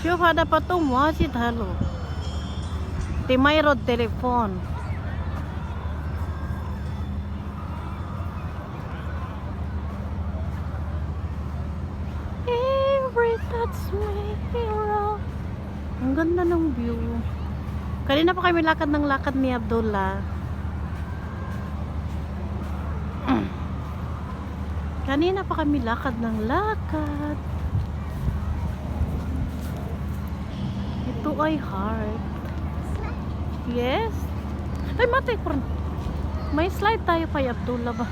شوف هذا بطوم واجد حلو تميرو التليفون Every touch me hero. Ang ganda ng view. Kanina pa kami lakad ng lakad ni Abdullah. Kanina pa kami lakad ng lakad. Ito ay heart. Yes. Ay, matay ko rin. May slide tayo kay Abdullah ba?